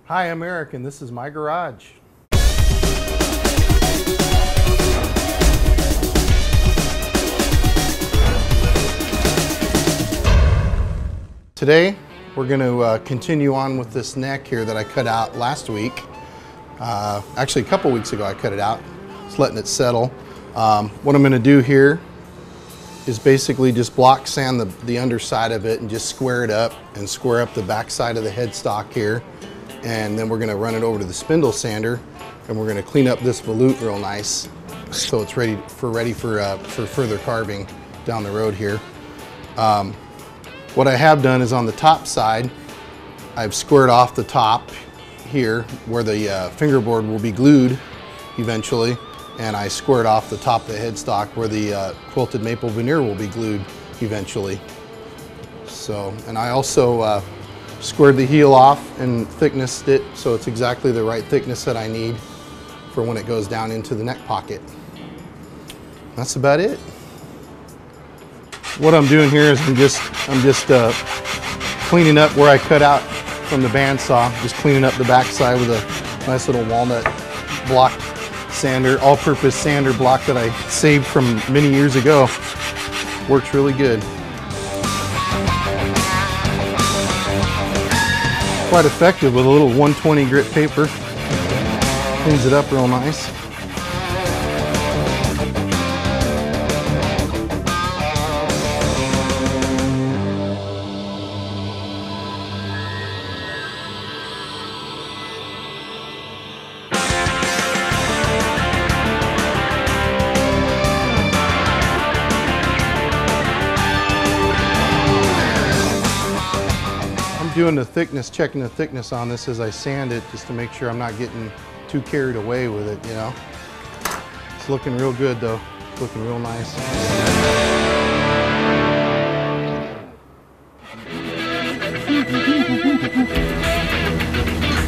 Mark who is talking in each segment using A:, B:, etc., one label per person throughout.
A: Hi, I'm Eric, and this is my garage. Today, we're going to continue on with this neck here that I cut out last week. Actually, a couple weeks ago I cut it out. Just letting it settle. What I'm going to do here is basically just block sand the underside of it and just square it up and square up the back side of the headstock here. And then we're going to run it over to the spindle sander and we're going to clean up this volute real nice so it's ready for further carving down the road here. What I have done is on the top side, I've squared off the top here where the fingerboard will be glued eventually, and I squared off the top of the headstock where the quilted maple veneer will be glued eventually. So, and I also squared the heel off and thicknessed it so it's exactly the right thickness that I need for when it goes down into the neck pocket. That's about it. What I'm doing here is I'm just cleaning up where I cut out from the bandsaw, just cleaning up the backside with a nice little walnut block sander, all-purpose sander block that I saved from many years ago. Works really good. Quite effective with a little 120 grit paper. Cleans it up real nice. Doing the thickness, checking the thickness on this as I sand it just to make sure I'm not getting too carried away with it, you know. It's looking real good though. It's looking real nice.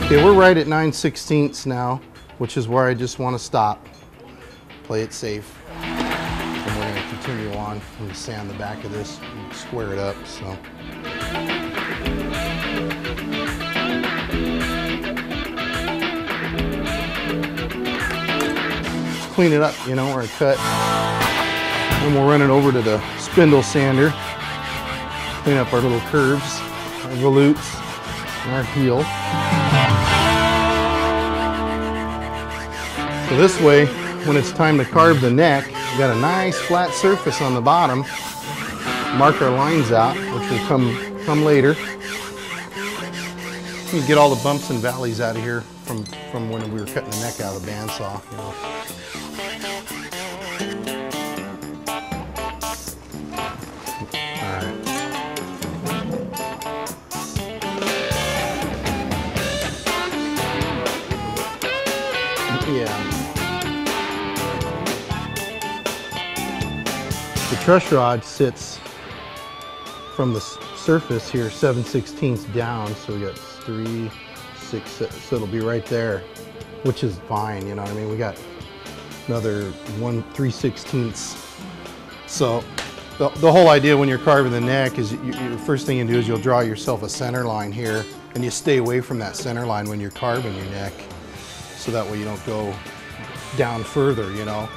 A: Okay, we're right at 9/16 now, which is where I just want to stop. Play it safe. And we're going to continue on. I'm going to sand the back of this and square it up, so. Clean it up, you know, where I cut. Then we'll run it over to the spindle sander. Clean up our little curves, our volutes, and our heel. So this way, when it's time to carve the neck, we got a nice flat surface on the bottom. Mark our lines out, which will come later. You get all the bumps and valleys out of here from when we were cutting the neck out of the bandsaw, you know. Yeah. The truss rod sits from the surface here 7/16 down, so we got 3, 6, so it'll be right there, which is fine, you know what I mean? We got another 3/16. So the whole idea when you're carving the neck is the first thing you do is you'll draw yourself a center line here, and you stay away from that center line when you're carving your neck, so that way you don't go down further, you know,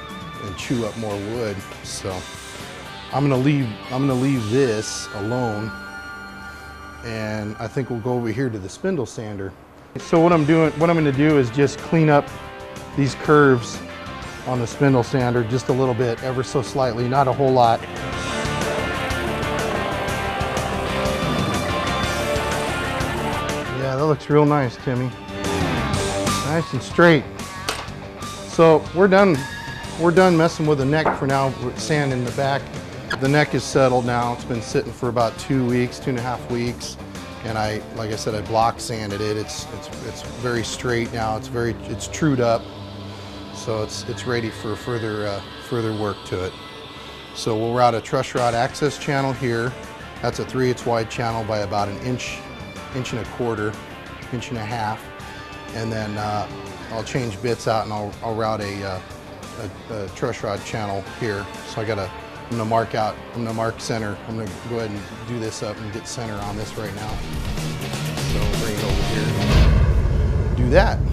A: and chew up more wood. So I'm gonna leave this alone, and I think we'll go over here to the spindle sander. So what I'm gonna do is just clean up these curves on the spindle sander just a little bit, ever so slightly, not a whole lot. Yeah, that looks real nice, Timmy. Nice and straight. So we're done messing with the neck for now. We're sanding the back. The neck is settled now. It's been sitting for about 2 weeks, 2.5 weeks. And like I said, I block sanded it. It's very straight now. It's trued up. So it's ready for further work to it. So we'll route a truss rod access channel here. That's a 3/8 wide channel by about an inch and a quarter, inch and a half. And then I'll change bits out and I'll route a truss rod channel here. So I'm gonna mark center. I'm gonna go ahead and do this up and get center on this right now. So we'll bring it over here. that.